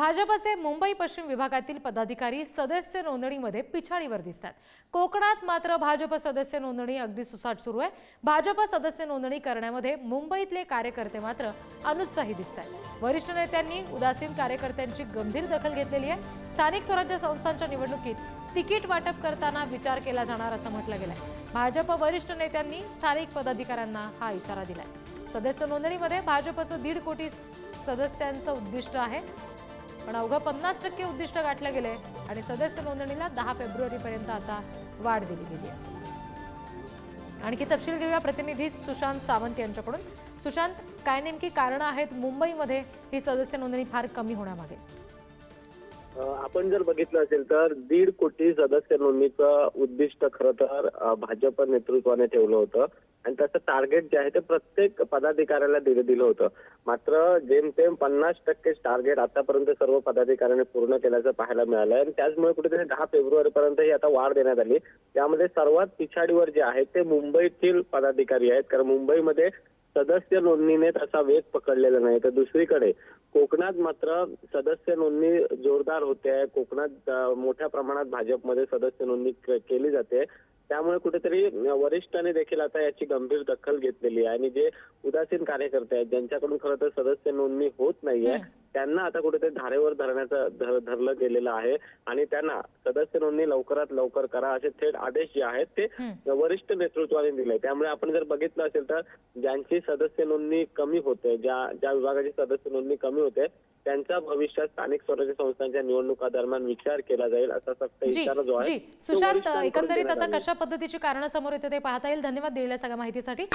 भाजपचे मुंबई पश्चिम विभागातील पदाधिकारी सदस्य नोंदणीमध्ये पिछाडीवर दिसतात। कोकणात मात्र भाजप सदस्य नोंदणी अगदी सुसाट सुरू आहे। भाजप सदस्य नोंदणी करण्यामध्ये मुंबईतले कार्यकर्ते मात्र अनुत्साही दिसतात। वरिष्ठ नेत्यांनी उदासीन कार्यकर्त्यांची गंभीर दखल घेतलेली आहे। स्थानिक स्वराज्य संस्थांच्या निवडणुकीत तिकीट वाटप करताना विचार केला जाणार असं म्हटलं गेलंय। भाजप वरिष्ठ नेत्यांनी स्थानिक पदाधिकाऱ्यांना हा इशारा दिलाय। सदस्य नोंदणीमध्ये भाजपचं 1.5 कोटी सदस्यांचं उद्दिष्ट आहे, पण अवघं 50% उद्दिष्ट गाठलं गेले आणि सदस्य नोंदणीला 10 फेब्रुवारीपर्यंत आता वाढ दिली गेली आहे। आणखी तपशील घेऊया प्रतिनिधी सुशांत सावंत यांच्याकडून। सुशांत, काय नेमकी कारण आहेत मुंबईमध्ये ही सदस्य नोंदणी फार कमी होण्यामागे? आपण जर बघितलं असेल तर 1.5 कोटी सदस्य नोंदणीचं उद्दिष्ट खरं तर भाजप नेतृत्वाने ठेवलं होतं आणि त्याचं टार्गेट जे आहे ते प्रत्येक पदाधिकाऱ्याला दिलं होतं। मात्र जेमतेम 50% टार्गेट आतापर्यंत सर्व पदाधिकाऱ्यांनी पूर्ण केल्याचं पाहायला मिळालंय आणि त्याचमुळे कुठेतरी 10 फेब्रुवारीपर्यंत ही आता वाढ देण्यात आली। त्यामध्ये सर्वात पिछाडीवर जे आहेत ते मुंबईतील पदाधिकारी आहेत, कारण मुंबईमध्ये सदस्य नोंदणीने तसा वेग पकडलेला नाही। तर दुसरीकडे कोकणात मात्र सदस्य नोंदणी जोरदार होते आहे। कोकणात मोठ्या प्रमाणात भाजपमध्ये सदस्य नोंदणी केली जाते, त्यामुळे कुठेतरी वरिष्ठांनी देखील आता याची गंभीर दखल घेतलेली आहे आणि जे उदासीन कार्यकर्ते आहेत ज्यांच्याकडून खरं तर सदस्य नोंदणी होत नाहीये त्यांना आता कुठेतरी धारेवर धरलं गेलेलं आहे आणि त्यांना सदस्य नोंदणी लवकरात लवकर करा असे थेट आदेश जे आहेत ते वरिष्ठ नेतृत्वाने दिले। त्यामुळे आपण जर बघितलं असेल तर ज्यांची सदस्य नोंदणी कमी होते, ज्या विभागाची सदस्य नोंदणी कमी होते त्यांचा भविष्यात स्थानिक स्वराज्य संस्थांच्या निवडणुका दरम्यान विचार केला जाईल असा सक्त इशारा जो आहे। सुशांत, एकंदरीत आता कशा पद्धतीची कारणं समोर येते ते पाहता येईल। धन्यवाद दिलेल्या सगळ्या माहितीसाठी।